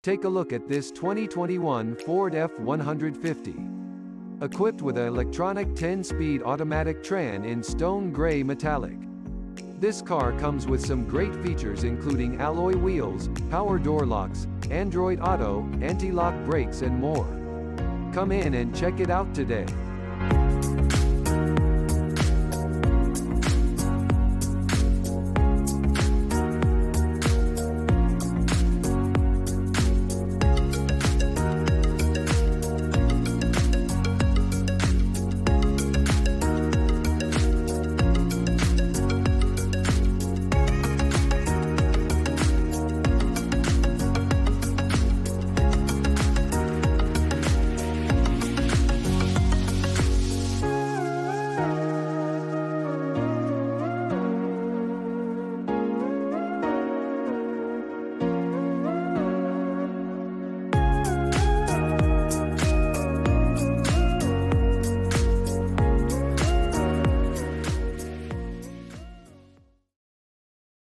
Take a look at this 2021 Ford F-150. Equipped with an electronic 10-speed automatic tran in stone gray metallic. This car comes with some great features including alloy wheels, power door locks, Android Auto, anti-lock brakes and more. Come in and check it out today.